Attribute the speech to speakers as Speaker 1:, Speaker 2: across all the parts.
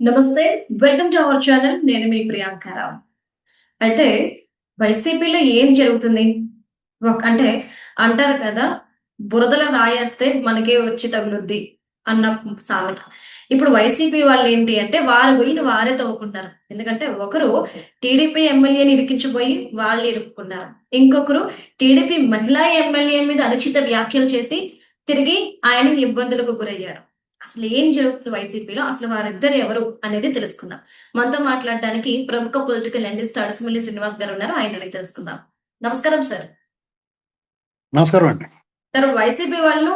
Speaker 1: నమస్తే. Welcome to our channel. నేను మీ ప్రియాంకారావు. అయితే వైసీపీలో ఏం జరుగుతుంది? అంటే అంటారు కదా! బురదలో రాయేస్తే మనకే వచ్చి తగులుద్ది అన్న సామెత. ఇప్పుడు వైసీపీ వాళ్ళేంటి అంటే వారి గొయ్యిని వారే తవ్వుకుంటారు. ఎందుకంటే ఒకరు టీడీపీ ఎమ్మెల్యేని ఇరికించబోయి వాళ్ళు ఇరుక్కున్నారు. ఇంకొకరు టీడీపీ మహిళా ఎమ్మెల్యే మీద అనుచిత వ్యాఖ్యలు చేసి తిరిగి ఆయన ఇబ్బందులకు గురయ్యారు. అసలు ఏం జరుగుతుంది వైసీపీలో? అసలు వారిద్దరు ఎవరు అనేది తెలుసుకుందాం. మనతో మాట్లాడడానికి ప్రముఖ పొలిటికల్ అనలిస్ట్ అడుసుమల్లి శ్రీనివాస్ గారు ఉన్నారు. ఆయన అడిగి తెలుసుకుందాం. నమస్కారం సార్.
Speaker 2: నమస్కారం అండి.
Speaker 1: సార్, వైసీపీ వాళ్ళు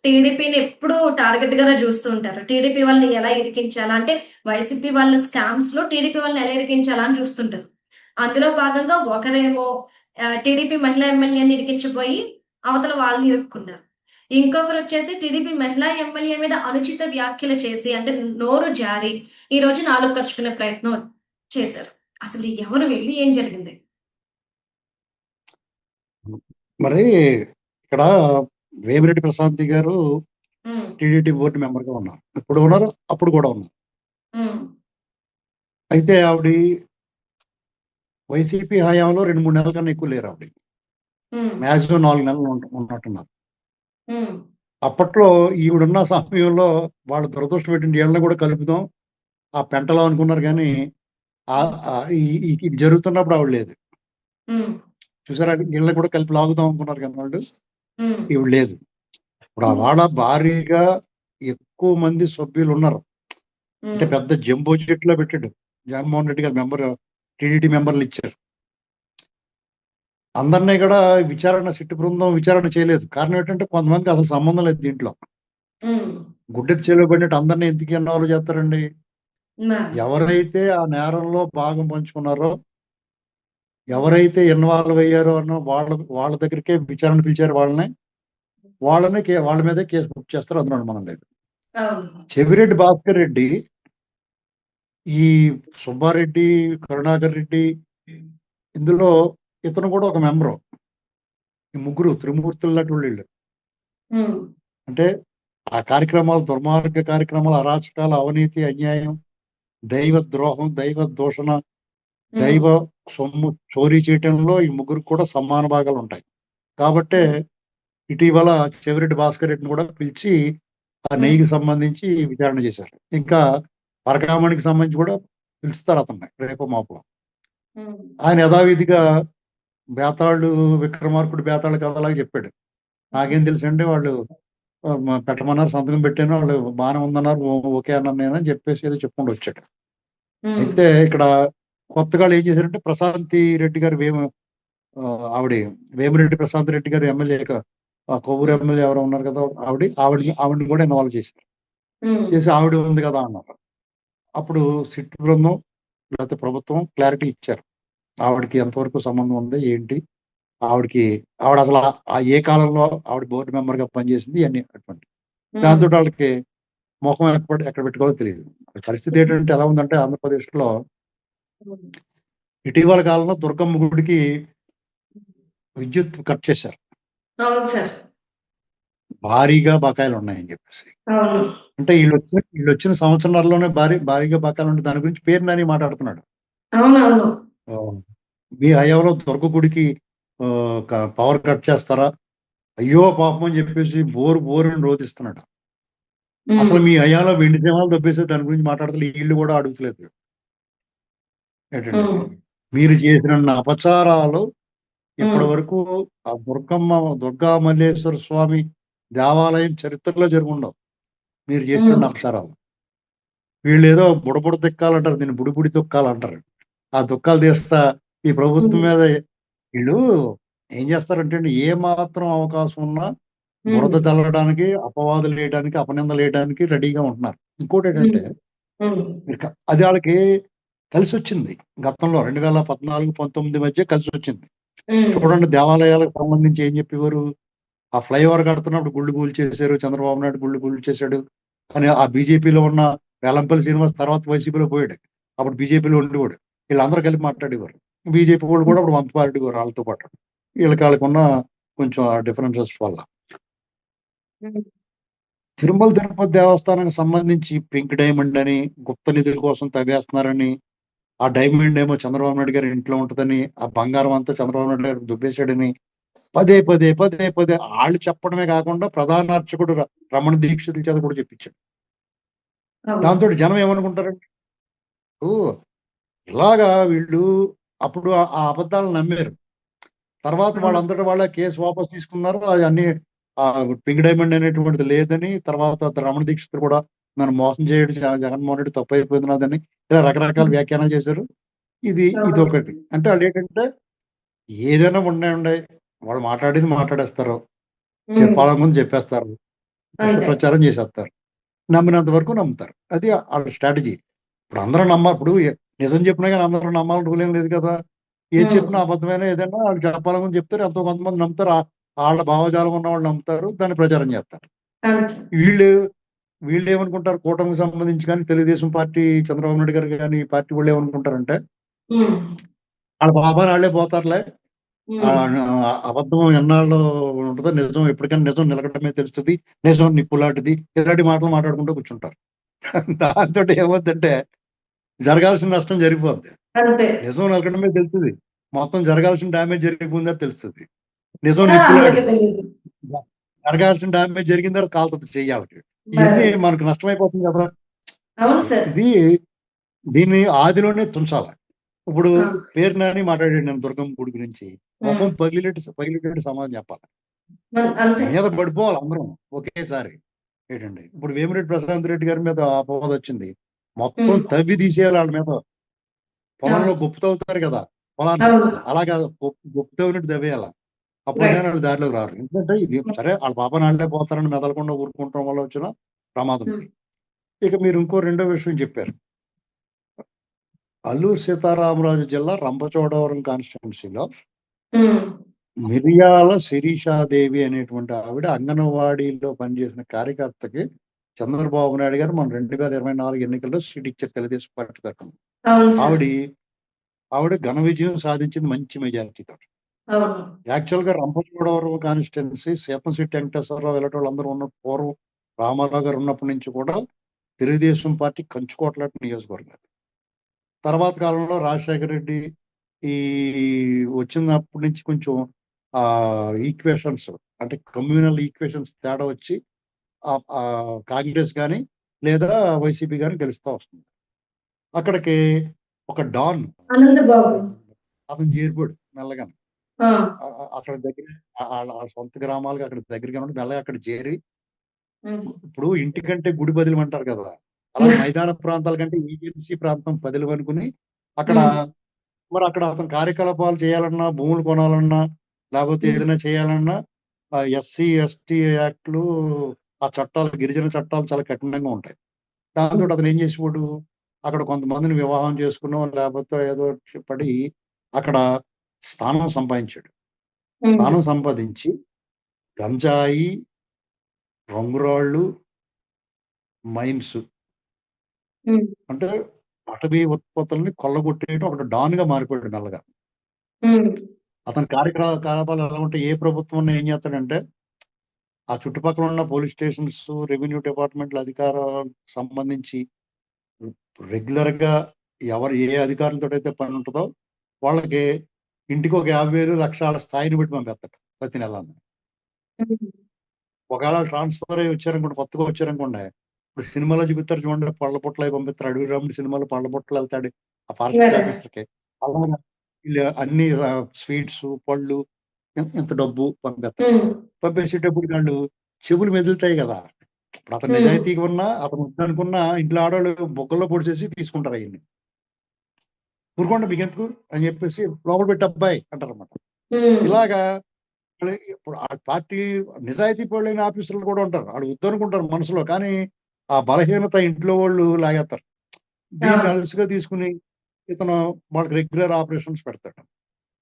Speaker 1: టీడీపీని ఎప్పుడు టార్గెట్ గానే చూస్తూ ఉంటారు. టీడీపీ వాళ్ళని ఎలా ఇరికించాలా అంటే వైసీపీ వాళ్ళ స్కామ్స్ లో టీడీపీ వాళ్ళని ఎలా ఇరికించాలా అని చూస్తుంటారు. అందులో భాగంగా ఒకరేమో టీడీపీ మహిళా ఎమ్మెల్యేని ఇరికించబోయి అవతల వాళ్ళని ఇరుక్కున్నారు. ఇంకొకరు వచ్చేసి టీడీపీ మహిళా ఎమ్మెల్యే మీద అనుచిత వ్యాఖ్యలు చేసి అంటే నోరు జారి ఈ రోజు నాలుగు ఖర్చుకునే ప్రయత్నం చేశారు. అసలు ఎవరు వెళ్ళి ఏం జరిగింది?
Speaker 2: మరి ఇక్కడ వేమిరెడ్డి ప్రశాంతి గారు
Speaker 1: ఉమ్,
Speaker 2: టీడీటీ బోర్డు మెంబర్గా ఉన్నారు. ఇప్పుడు ఉన్నారు, అప్పుడు కూడా ఉన్నారు.
Speaker 1: ఉమ్,
Speaker 2: అయితే ఆవిడ వైసీపీ హయాంలో 2-3 నెలల కన్నా ఎక్కువ లేరు. ఆవిడ
Speaker 1: ఉమ్,
Speaker 2: మ్యాక్సిమం 4 నెలలు ఉన్నట్టున్నారు.
Speaker 1: ఉమ్,
Speaker 2: అప్పట్లో ఈవిడున్న సమయంలో వాళ్ళు దురదృష్టం పెట్టిన వీళ్ళని కూడా కలుపుదాం ఆ పెంటలో అనుకున్నారు, కానీ ఇది జరుగుతున్నప్పుడు ఆవిడ లేదు.
Speaker 1: ఉమ్,
Speaker 2: చూసారా, వీళ్ళని కూడా కలిపి లాగుదాం అనుకున్నారు కానీ వాళ్ళు,
Speaker 1: ఉమ్,
Speaker 2: ఈవిడ లేదు. ఇప్పుడు వాళ్ళ భారీగా ఎక్కువ మంది సభ్యులు ఉన్నారు. అంటే
Speaker 1: ఉమ్,
Speaker 2: పెద్ద జంబో చెట్లో పెట్టాడు జగన్మోహన్ రెడ్డి గారు. టీడీటీ మెంబర్లు ఇచ్చారు. అందరినీ కూడా సిట్టు బృందం విచారణ చేయలేదు. కారణం ఏంటంటే కొంతమందికి అసలు సంబంధం లేదు దీంట్లో.
Speaker 1: ఉమ్,
Speaker 2: గుడ్డెత్తి చేలో పడినట్టు అందరినీ ఎందుకు ఇన్వాల్వ్ చేస్తారండి?
Speaker 1: మరి,
Speaker 2: ఎవరైతే ఆ నేరంలో భాగం పంచుకున్నారో, ఎవరైతే ఇన్వాల్వ్ అయ్యారో అన్న వాళ్ళ దగ్గరికే విచారణ పిలిచారు. వాళ్ళ మీదే కేసు బుక్ చేస్తారు. అందులో అనుమానం లేదు.
Speaker 1: అవును.
Speaker 2: చెవిరెడ్డి భాస్కర్ రెడ్డి, ఈ సుబ్బారెడ్డి, కరుణాకర్ రెడ్డి, ఇందులో ఇతను కూడా ఒక మెంబరు. ఈ ముగ్గురు త్రిమూర్తులు లాంటి వీళ్ళు.
Speaker 1: ఉమ్,
Speaker 2: అంటే ఆ కార్యక్రమాలు, దుర్మార్గ కార్యక్రమాలు, అరాచకాలు, అవినీతి, అన్యాయం, దైవ ద్రోహం, దైవ దూషణ,
Speaker 1: ఉమ్,
Speaker 2: దైవ సొమ్ము చోరీ చేయటంలో ఈ ముగ్గురు కూడా సమాన భాగాలు ఉంటాయి. కాబట్టే ఇటీవల చెవిరెడ్డి భాస్కర్ రెడ్డిని కూడా పిలిచి ఆ నెయ్యికి సంబంధించి విచారణ చేశారు. ఇంకా పరకామణికి సంబంధించి కూడా పిలుస్తారు అతన్ని రేపు మాపు.
Speaker 1: ఉమ్,
Speaker 2: ఆయన యథావిధిగా బేతాళు విక్రమార్కుడు బేతాళు కథలాగా చెప్పాడు. నాకేం తెలుసండి, వాళ్ళు పెట్టమన్నారు, సంతకం పెట్టాను, వాళ్ళు బాగానే ఉందన్నారు, ఓకే అన్నారు నేను అని చెప్పేసి ఏదో చెప్పుకుంటూ వచ్చాడు.
Speaker 1: ఉమ్,
Speaker 2: అయితే ఇక్కడ కొత్తగా ఏం చేశారంటే ప్రశాంతి రెడ్డి గారు ఆవిడ వేమిరెడ్డి ప్రశాంత్ రెడ్డి గారు ఎమ్మెల్యే, కొవ్వూరు ఎమ్మెల్యే ఎవరో ఉన్నారు కదా, ఆవిడని కూడా ఇన్వాల్వ్ చేశారు.
Speaker 1: ఉమ్,
Speaker 2: చేసి ఆవిడ ఉంది కదా అన్నారు. అప్పుడు సిట్ బృందం లేకపోతే ప్రభుత్వం క్లారిటీ ఇచ్చారు. ఆవిడకి ఎంతవరకు సంబంధం ఉంది ఏంటి, ఆవిడ అసలు ఏ కాలంలో ఆవిడ బోర్డు మెంబర్ గా పనిచేసింది అన్ని అటువంటి. దాంతో వాళ్ళకి ముఖం ఎక్కడ పెట్టుకోవాలో తెలియదు. పరిస్థితి ఏంటంటే ఎలా ఉందంటే ఆంధ్రప్రదేశ్ లో ఇటీవల కాలంలో దుర్గమ్మ గుడికి విద్యుత్ కట్ చేశారు.
Speaker 1: అవును సార్.
Speaker 2: భారీగా బకాయిలు ఉన్నాయని చెప్పేసి.
Speaker 1: అవును.
Speaker 2: అంటే వీళ్ళు వచ్చిన సంవత్సరంలోనే భారీగా బకాయిలు ఉంటే దాని గురించి పేరు నాని మాట్లాడుతున్నాడు.
Speaker 1: అవునవును.
Speaker 2: ఆ, మీ హయాంలో దుర్గ గుడికి పవర్ కట్ చేస్తారా, అయ్యో పాపం అని చెప్పేసి బోరుని రోధిస్తున్నాడు. అసలు మీ హయాంలో వెండి జనాలు దొబ్బేసే దాని గురించి మాట్లాడతలే, వీళ్ళు కూడా అడుగుతలేదు ఏంటండి. మీరు చేసిన అపచారాలు ఇప్పటి వరకు ఆ దుర్గా మల్లేశ్వర స్వామి దేవాలయం చరిత్రలో జరుగుండవు మీరు చేసిన అపచారాలు. వీళ్ళు ఏదో బుడబుడ దిక్కాలంటారు, దీన్ని బుడి తొక్కాలంటారు. ఆ దుఃఖాలు తీస్తా ఈ ప్రభుత్వం మీద వీళ్ళు ఏం చేస్తారంటే ఏ మాత్రం అవకాశం ఉన్నా బురద చల్లడానికి, అపవాదులు వేయడానికి, అపనిందలు వేయడానికి రెడీగా ఉంటున్నారు. ఇంకోటి ఏంటంటే అది వాళ్ళకి కలిసి వచ్చింది. గతంలో 2014-19 మధ్య కలిసి వచ్చింది. చూడండి, దేవాలయాలకు సంబంధించి ఏం చెప్పేవారు, ఆ ఫ్లైఓవర్ కడుతున్నప్పుడు గుళ్ళు కూల్ చేశారు, చంద్రబాబు నాయుడు గుళ్ళు కూల్ చేశాడు అని ఆ బీజేపీలో ఉన్న వేలంపల్లి శ్రీనివాస్ తర్వాత వైసీపీలో పోయాడు. అప్పుడు బీజేపీలో ఉండేవాడు. వీళ్ళందరూ కలిపి మాట్లాడేవారు. బీజేపీ వాళ్ళు కూడా అప్పుడు వంత పారేవారు వాళ్ళతో పాటు. వాళ్ళకున్న కొంచెం డిఫరెన్సెస్ వల్ల. తిరుమల తిరుపతి దేవస్థానానికి సంబంధించి పింక్ డైమండ్ అని, గుప్త నిధుల కోసం తవ్వేస్తున్నారని, ఆ డైమండ్ ఏమో చంద్రబాబు నాయుడు గారి ఇంట్లో ఉంటదని, ఆ బంగారం అంతా చంద్రబాబు నాయుడు గారు దుబ్బేశాడని పదే పదే పదే పదే వాళ్ళు చెప్పడమే కాకుండా ప్రధాన అర్చకుడు రమణ దీక్షితుల చేత కూడా చెప్పించాడు.
Speaker 1: అవును.
Speaker 2: దాంతో జనం ఏమనుకుంటారంటే, ఓ ఇలాగా వీళ్ళు అప్పుడు ఆ అబద్ధాలను నమ్మారు. తర్వాత
Speaker 1: అవును.
Speaker 2: వాళ్ళంతటా వాళ్ళే కేసు వాపస్ తీసుకున్నారు. అది అన్ని పింక్ డైమండ్ అనేటువంటిది లేదని, తర్వాత రమణ దీక్షితులు కూడా నన్ను మోసం చేయడం జగన్మోహన్ రెడ్డి తప్పు అయిపోయింది నాదని ఇలా రకరకాల వ్యాఖ్యానాలు చేశారు. ఇది
Speaker 1: అవును.
Speaker 2: ఒకటి. అంటే వాళ్ళు ఏంటంటే ఏదైనా ఉండే వాళ్ళు మాట్లాడేది మాట్లాడేస్తారు.
Speaker 1: ఉమ్.
Speaker 2: చెప్పాలని ముందు చెప్పేస్తారు. విష
Speaker 1: అంతే.
Speaker 2: ప్రచారం చేసేస్తారు. నమ్మినంత వరకు నమ్ముతారు. అది ఆళ్ళ స్ట్రాటజీ. ఇప్పుడు అందరూ ఇప్పుడు నిజం చెప్పినా గాని అందరూ నమ్మాలని రూల్ ఏం లేదు కదా! ఏది చెప్పినా అబద్ధమైనా ఏదైనా ఆళ్ళు చెప్పాలని ముందు చెప్తారు. ఎంతో కొంతమంది నమ్ముతారు. ఆళ్ళ భావజాలం ఉన్నవాళ్ళు నమ్ముతారు. దాన్ని ప్రచారం చేస్తారు.
Speaker 1: అంతే.
Speaker 2: వీళ్ళు వీళ్ళేమనుకుంటారు కూటమికి సంబంధించి గాని, తెలుగుదేశం పార్టీ చంద్రబాబు నాయుడు గారు గాని, ఈ పార్టీ వాళ్ళేమనుకుంటారంటే
Speaker 1: ఉమ్.
Speaker 2: ఆళ్ళ పాపాన ఆళ్ళే పోతారులే.
Speaker 1: ఉమ్.
Speaker 2: అబద్ధం ఎన్నాళ్ళు ఉంటదో, నిజం ఎప్పటికైనా నిజం నిలకడమే తెలుస్తది. నిజం నిప్పులాంటిది. ఇలాంటి మాటలు మాట్లాడుకుంటూ కూర్చుంటారు. దాంతోటి ఏమవుద్దంటే జరగాల్సిన నష్టం జరిగిపోద్ది.
Speaker 1: అంతే.
Speaker 2: నిజం నిలకడమే తెలుస్తది. మొత్తం జరగాల్సిన డ్యామేజ్ జరిగిపోయిందా తెలుస్తది. నిజం
Speaker 1: అందరికి
Speaker 2: నిప్పులాంటిది.
Speaker 1: తెలియదు.
Speaker 2: జరగాల్సిన డ్యామేజ్ జరిగిన తర్వాత కాలుతది చెయ్యి ఆళ్ళకి. ఇయన్నీ
Speaker 1: మరి
Speaker 2: మనకు నష్టమైపోతుంది కదా!
Speaker 1: అవును సార్.
Speaker 2: దీన్ని ఆదిలోనే తుంచాల. ఇప్పుడు
Speaker 1: ఆ.
Speaker 2: పేరు నాని మాట్లాడాడు నేను దుర్గమ్మ గుడి గురించి. మొఖం
Speaker 1: ఉమ్.
Speaker 2: పగిలేటట్టు సమాధానం చెప్పాలి.
Speaker 1: అంతే.
Speaker 2: మీద పడిపోవాలి అందరం ఒకేసారి. ఏంటండి ఇప్పుడు వేమిరెడ్డి ప్రశాంత్ రెడ్డి గారి మీద అపవాదొచ్చింది. మొత్తం
Speaker 1: ఉమ్.
Speaker 2: తవ్వి తీసేయాలి ఆళ్ళ మీద. పొలంలో
Speaker 1: అవును.
Speaker 2: గుప్పు తవ్వుతారు కదా! పొలాన్ని.
Speaker 1: అవును.
Speaker 2: అలాగా గుప్పు తవ్వినట్టు తవ్వేయాల. అప్పుడు
Speaker 1: రైట్.
Speaker 2: గాని ఆళ్ళు దారిలోకి రారు. ఎందుకంటే ఇది సరే ఆళ్ళ పాపాన ఆళ్ళే పోతారని మెదలకుండా ఊరుకుంటం వల్ల వచ్చిన ప్రమాదం ఇది. ఇక మీరు ఇంకో రెండో విషయం చెప్పారు. అల్లూరు సీతారామరాజు జిల్లా రంపచోడవరం కాన్స్టిట్యుయెన్సీలో మిరియాల శిరీషాదేవి అనేటువంటి ఆవిడ అంగన్వాడీలో పనిచేసిన కార్యకర్తకి చంద్రబాబు నాయుడు గారు మన 2024 ఎన్నికల్లో సీట్ ఇచ్చారు తెలుగుదేశం పార్టీ తరఫున.
Speaker 1: అవును సార్.
Speaker 2: ఆవిడ ఆవిడ ఘన విజయం సాధించింది మంచి మెజారిటీతో.
Speaker 1: అవును.
Speaker 2: యాక్చువల్‌గా రంపచోడవరం కాన్స్టిట్యుయెన్సీ సీతంశెట్టి వెంకటేశ్వరరావు ఇలాంటి వాళ్ళందరూ ఉన్న పూర్వం రామారావు గారు ఉన్నప్పటి నుంచి కూడా తెలుగుదేశం పార్టీ కంచుకోటలాంటి నియోజకవర్గం. తర్వాత కాలంలో రాజశేఖర రెడ్డి ఈ వచ్చినప్పటి నుంచి కొంచెం ఈక్వేషన్స్ అంటే కమ్యూనల్ ఈక్వేషన్స్ తేడా వచ్చి కాంగ్రెస్ గాని లేదా వైసీపీ గాని గెలుస్తా వస్తుంది. అక్కడికి ఒక డాన్
Speaker 1: ఆనందబాబు.
Speaker 2: అతను చేరిపోయాడు మెల్లగానే.
Speaker 1: ఆ.
Speaker 2: అక్కడ దగ్గర ఆళ్ళ సొంత గ్రామాలకి అక్కడ దగ్గరగా ఉండి మెల్లగా అక్కడ చేరి
Speaker 1: ఉమ్.
Speaker 2: ఇప్పుడు ఇంటికంటే గుడి బదిలీ అంటారు కదా! అలాగే మైదాన ప్రాంతాల కంటే ఏజెన్సీ ప్రాంతం బదిలీ అనుకుని అక్కడ మరి అక్కడ అతను కార్యకలాపాలు చేయాలన్నా, భూములు కొనాలన్నా, లేకపోతే ఏదైనా చేయాలన్నా ఎస్సీ, ఎస్టీ యాక్ట్‌లు ఆ చట్టాలు గిరిజన చట్టాలు చాలా కఠినంగా ఉంటాయి. దాంతోటి అతను ఏం చేసేవాడు, అక్కడ కొంతమందిని వివాహం చేసుకునో, లేకపోతే ఏదో పడి అక్కడ స్థానం సంపాదించాడు. స్థానం సంపాదించి గంజాయి, రంగురాళ్ళు, మైన్స్ అంటే అటవీ ఉత్పత్తుల్ని కొల్లగొట్టేయడం ఒకడు డాన్‌గా మారిపోయాడు మెల్లగా. అతని కార్యకలాపాలు ఎలా ఉంటాయి, ఏ ప్రభుత్వం ఉన్నా ఏం చేస్తాడంటే, ఆ చుట్టుపక్కల ఉన్న పోలీస్ స్టేషన్స్, రెవెన్యూ డిపార్ట్‌మెంట్‌ల అధికారాలకు సంబంధించి రెగ్యులర్‌గా ఎవరు ఏ అధికారులతోటైతే పని ఉంటదో, వాళ్ళకి ఇంటికి ఒక 50,000, 1,00,000 ఆళ్ళ స్థాయిని బట్టి పంపేస్తాడు ప్రతి నెలాను. ఒకవేళ ట్రాన్స్‌ఫర్ అయ్యి వచ్చారనుకోండి, కొత్తగా వచ్చారనుకోండి, ఇప్పుడు సినిమాలో చూపిస్తారు చూడండి పళ్ళ పొట్లయి పంపిస్తారు. 'అడవి రాముడు' సినిమాలో పళ్ళ పొట్లలో ఎళ్తాడు ఆ ఫారెస్ట్ ఆఫీసర్‌కి. అలాగా వీళ్ళు అన్ని స్వీట్సు, పళ్ళు ఇంత డబ్బు పంపేస్తారు. పంపేసేటప్పటికి ఆళ్ళు చెవులు మెదులుతాయి గదా! ఇప్పుడు అతను నిజాయితీగా ఉన్నా, అతను వద్దనుకున్నా ఇంట్లో ఆడోళ్ళు బుగ్గల్లో పొడిచేసి తీసుకుంటారు అయన్ని. ఊరుకోండి మీకెందుకు అని చెప్పేసి లోపల పెట్టి అబ్బాయి అంటారన్నమాట. ఇలాగా ఇప్పుడు ఆ పార్టీ నిజాయితీ పరులైన ఆఫీసర్లు కూడా ఉంటారు. ఆళ్ళు వద్దనుకుంటారు మనసులో. కానీ ఆ బలహీనత ఇంట్లో వాళ్ళు లాగేత్తారు. దీన్ని అలుసుగా తీసుకొని ఇతను వాళ్ళకి రెగ్యులర్ ఆపరేషన్స్ పెడతాడు.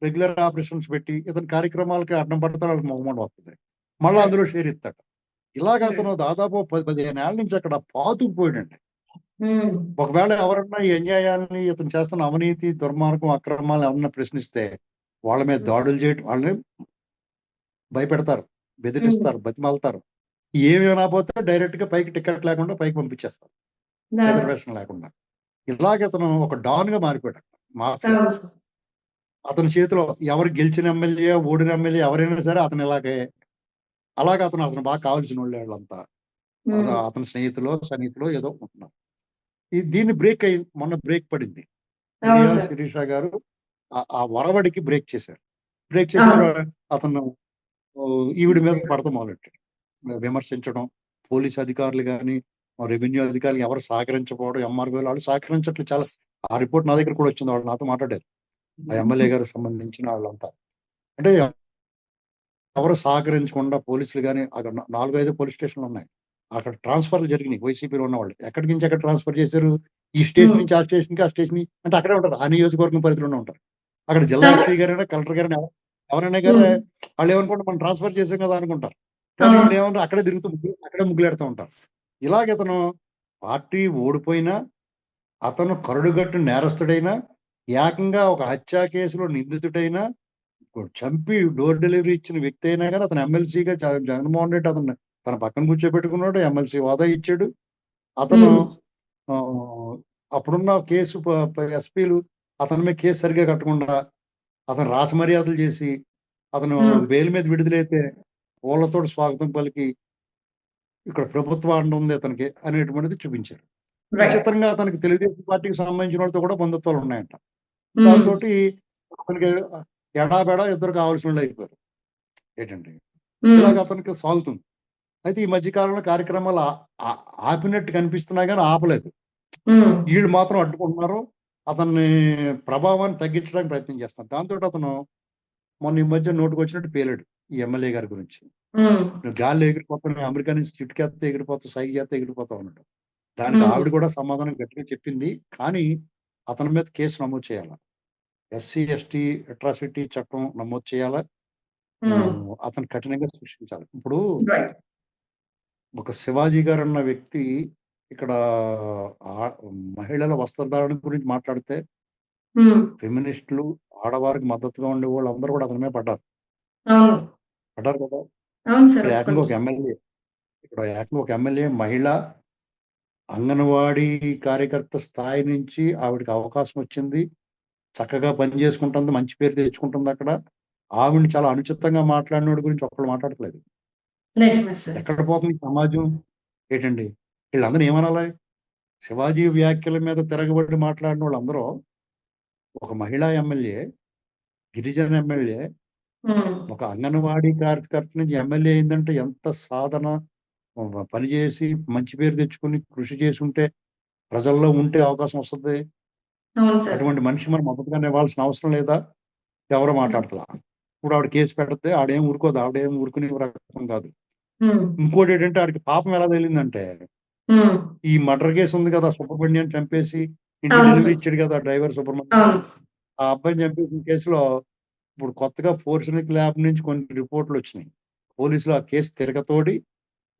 Speaker 2: రెగ్యులర్ ఆపరేషన్స్ పెట్టి ఇతని కార్యక్రమాలకి అడ్డం పడతారు. వాళ్ళకి మొహమాట వస్తది. మళ్ళా అందులో షేర్ ఇస్తాడు. ఇలాగ అతను దాదాపు 10, 15 ఏళ్ల నుంచి అక్కడ పాతుకుపోయాడండి. ఒకవేళ ఎవరన్నా ఈ అన్యాయాలని ఇతను చేస్తున్న అవినీతి, దుర్మార్గం, అక్రమాలు ఎవరన్నా ప్రశ్నిస్తే వాళ్ళ మీద దాడులు చేయటం, వాళ్ళని భయపెడతారు, బెదిరిస్తారు, బతిమాలుతారు. ఏమి వినకపోతే డైరెక్ట్ గా పైకి టికెట్ లేకుండా పైకి పంపించేస్తారు, రిజర్వేషన్ లేకుండా. ఇలాగే అతను ఒక డాన్ గా మారిపోయాడు, మాఫియా.
Speaker 1: అవును సార్.
Speaker 2: అతని చేతిలో ఎవరు గెలిచిన ఎమ్మెల్యే, ఓడిన ఎమ్మెల్యే ఎవరైనా సరే అతను అలాగే అతను బాగా కావాల్సిన వాళ్ళంతా అతని స్నేహితులు ఏదో ఉంటున్నారు. దీన్ని మొన్న బ్రేక్ పడింది.
Speaker 1: అవును
Speaker 2: మిరియాల
Speaker 1: సార్.
Speaker 2: శిరీష గారు ఆ వరవడికి బ్రేక్ చేశారు.
Speaker 1: అవును.
Speaker 2: అతను ఈవిడ మీద పడతాం మొదలెట్టాడు, విమర్శించడం. పోలీస్ అధికారులు కానీ, రెవెన్యూ అధికారులు ఎవరు సహకరించకపోవడం, ఎంఆర్ఓ వాళ్ళు సహకరించట్లు. చాలా ఆ రిపోర్ట్ నా దగ్గర కూడా వచ్చింది, వాళ్ళు నాతో మాట్లాడారు, ఆ ఎమ్మెల్యే గారికి సంబంధించిన వాళ్ళంతా. అంటే ఎవరు సహకరించకుండా పోలీసులు కానీ, అక్కడ 4-5 పోలీస్ స్టేషన్లు ఉన్నాయి, అక్కడ ట్రాన్స్ఫర్లు జరిగినాయి వైసీపీలో ఉన్న వాళ్ళు. ఎక్కడి నుంచి ఎక్కడ ట్రాన్స్ఫర్ చేశారు, ఈ స్టేషన్ నుంచి ఆ స్టేషన్కి, ఆ స్టేషన్ అంటే అక్కడే ఉంటారు, ఆ నియోజకవర్గం పరిధిలోనే ఉంటారు. అక్కడ జిల్లా ఎస్పీ గారైనా కలెక్టర్ గారైనా ఎవరైనా కానీ వాళ్ళు ఏమనుకుంటారు, మనం ట్రాన్స్ఫర్ చేసాం కదా అనుకుంటారు. కానీ వీళ్ళు ఏమంటారు, అక్కడే తిరుగుతూ అక్కడే ముగ్గులేడుతూ ఉంటారు. ఇలాగ ఇతను పార్టీ ఓడిపోయినా, అతను కరడుగట్టు నేరస్తుడైనా, ఏకంగా ఒక హత్యా కేసులో నిందితుడైనా, చంపి డోర్ డెలివరీ ఇచ్చిన వ్యక్తి అయినా కానీ అతను ఎమ్మెల్సీగా జగన్మోహన్ రెడ్డి తన పక్కన కూర్చోబెట్టుకున్నాడు, ఎమ్మెల్సీ హోదా ఇచ్చాడు. అతను అప్పుడున్న కేసు ఎస్పీలు అతని మీద కేసు సరిగా కట్టకుండా అతను రాచమర్యాదలు చేసి, అతను బెయిల్ మీద విడుదలైతే పూలతో స్వాగతం పలికి ఇక్కడ ప్రభుత్వ అండ ఉంది అతనికి అనేటువంటిది చూపించారు. విచిత్రంగా అతనికి తెలుగుదేశం పార్టీకి సంబంధించిన వాళ్ళతో కూడా బంధుత్వాలు ఉన్నాయంట. దాంతో అతనికి ఎడాబెడా ఇద్దరు కావాల్సిన వాళ్ళు అయిపోయారు. ఏంటండి ఇలాగ అతనికి సాగుతుంది. అయితే ఈ మధ్య కాలంలో కార్యక్రమాలు ఆపినట్టు కనిపిస్తున్నా కానీ ఆపలేదు. వీళ్ళు మాత్రం అడ్డుకుంటున్నారు, అతన్ని ప్రభావాన్ని తగ్గించడానికి ప్రయత్నం చేస్తారు. దాంతో అతను మొన్న ఈ మధ్య నోటుకు వచ్చినట్టు పేలాడు ఈ ఎమ్మెల్యే గారి గురించి. నువ్వు గాల్లో ఎగిరిపోతావు, అమెరికా నుంచి చిటికేస్తే ఎగిరిపోతావు, సైకి చేస్తే ఎగిరిపోతావు అన్నాడు. దానికి ఆవిడ కూడా సమాధానం గట్టిగా చెప్పింది. కానీ అతని మీద కేసు నమోదు చేయాలి, ఎస్సీ ఎస్టీ అట్రాసిటీ చట్టం నమోదు చేయాలా, అతను కఠినంగా శిక్షించాలి. ఇప్పుడు ఒక శివాజీ గారు అన్న వ్యక్తి ఇక్కడ మహిళల వస్త్రధారణ గురించి మాట్లాడితే ఫెమినిస్టులు, ఆడవారికి మద్దతుగా ఉండే వాళ్ళు అందరూ కూడా అతని మీద పడ్డారు కదా. ఇక్కడ ఏకంగా ఒక ఎమ్మెల్యే మహిళ అంగన్వాడీ కార్యకర్త స్థాయి నుంచి ఆవిడకి అవకాశం వచ్చింది, చక్కగా పని చేసుకుంటుంది, మంచి పేరు తెచ్చుకుంటుంది. అక్కడ ఆవిడని చాలా అనుచితంగా మాట్లాడిన గురించి ఒక్కళ్ళు మాట్లాడట్లేదు. ఎక్కడ పోతుంది సమాజం ఏంటండి? వీళ్ళందరూ ఏమనాలి? శివాజీ వ్యాఖ్యల మీద తిరగబడి మాట్లాడిన వాళ్ళందరూ, ఒక మహిళా ఎమ్మెల్యే, గిరిజన ఎమ్మెల్యే, ఒక అంగన్వాడీ కార్యకర్త నుంచి ఎమ్మెల్యే అయిందంటే ఎంత సాధన, పనిచేసి మంచి పేరు తెచ్చుకుని కృషి చేసి ఉంటే, ప్రజల్లో ఉంటే అవకాశం వస్తుంది. అటువంటి మనిషి మనం మద్దతుగానే ఇవ్వాల్సిన అవసరం లేదా? ఎవరో మాట్లాడతలా. ఇప్పుడు ఆవిడ కేసు పెడితే ఆడేం ఊరుకోదు, ఆవిడేం ఊరుకునే రకం కాదు. ఇంకోటి ఏంటంటే ఆడికి పాపం ఎలా తెలియదంటే, ఈ మర్డర్ కేసు ఉంది కదా, సుబ్రహ్మణ్యం చంపేసి ఇంటి డెలివరీ ఇచ్చాడు కదా డ్రైవర్ సుబ్రహ్మణ్యం, ఆ అబ్బాయిని చంపేసిన కేసులో ఇప్పుడు కొత్తగా ఫోరెన్సిక్ ల్యాబ్ నుంచి కొన్ని రిపోర్ట్లు వచ్చినాయి. పోలీసులు ఆ కేసు తిరగతోడి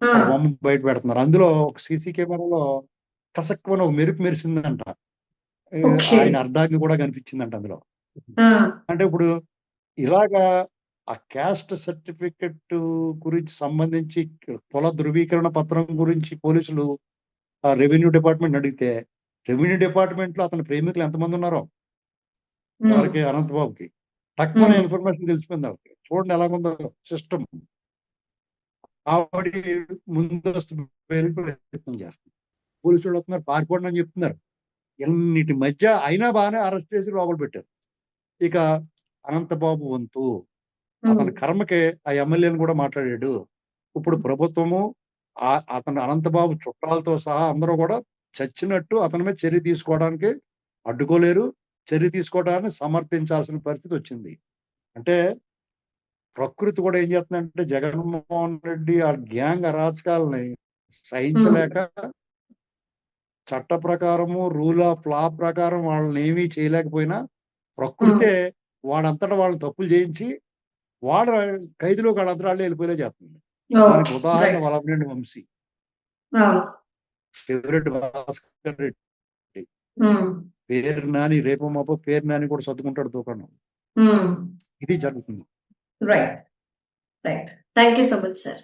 Speaker 2: ఆ బొమ్మ బయట పెడుతున్నారు. అందులో ఒక సీసీ కెమెరాలో కసక్కున ఒక మెరుపు మెరిసిందంట, ఆయన అర్ధాంగి కూడా కనిపించిందంట అందులో. అంటే ఇప్పుడు ఇలాగా ఆ క్యాస్ట్ సర్టిఫికెట్ గురించి సంబంధించి, కుల ధృవీకరణ పత్రం గురించి పోలీసులు ఆ రెవెన్యూ డిపార్ట్మెంట్ అడిగితే, రెవెన్యూ డిపార్ట్మెంట్ లో అతని ప్రేమికులు ఎంతమంది ఉన్నారో, ఎవరికి, అనంతబాబుకి తక్కువ ఇన్ఫర్మేషన్ తెలిసిపోయింది ఆవిడకి. చూడండి ఎలాగుందో సిస్టమ్. ఆవిడ ముందస్తు ప్రయత్నం చేస్తుంది, పోలీసులు వస్తున్నారు, పారిపోండి అని చెప్తున్నారు. ఇన్నిటి మధ్య అయినా బాగానే అరెస్ట్ చేసి లోపల పెట్టారు. ఇక అనంతబాబు వంతు, అతని కర్మకే ఆ ఎమ్మెల్యేని కూడా మాట్లాడాడు. ఇప్పుడు ప్రభుత్వము అతను అనంతబాబు చుట్టాలతో సహా అందరూ కూడా చచ్చినట్టు అతని మీద చర్య తీసుకోవడానికి అడ్డుకోలేరు, చర్య తీసుకోవడాన్ని సమర్థించాల్సిన పరిస్థితి వచ్చింది. అంటే ప్రకృతి కూడా ఏం చేస్తుందంటే, జగన్మోహన్ రెడ్డి ఆ గ్యాంగ్ అరాచకాలని సహించలేక చట్ట ప్రకారము, రూల్ ఆఫ్ లా ప్రకారం వాళ్ళని ఏమీ చేయలేకపోయినా, ప్రకృతే వాడంతటా వాళ్ళని తప్పులు చేయించి వాడు ఖైదులోకి వాళ్ళంతటా వాళ్ళే వెళ్ళిపోయేలా చేస్తుంది. దానికి ఉదాహరణ వలభనేని వంశీ, ఫేవరెట్ భాస్కర్ రెడ్డి, పేరు నాని, రేపు మాపో పేరు నాని కూడా సర్దుకుంటాడు దుకాణం. ఇది జరుగుతుంది.
Speaker 1: Right. Thank you so much sir.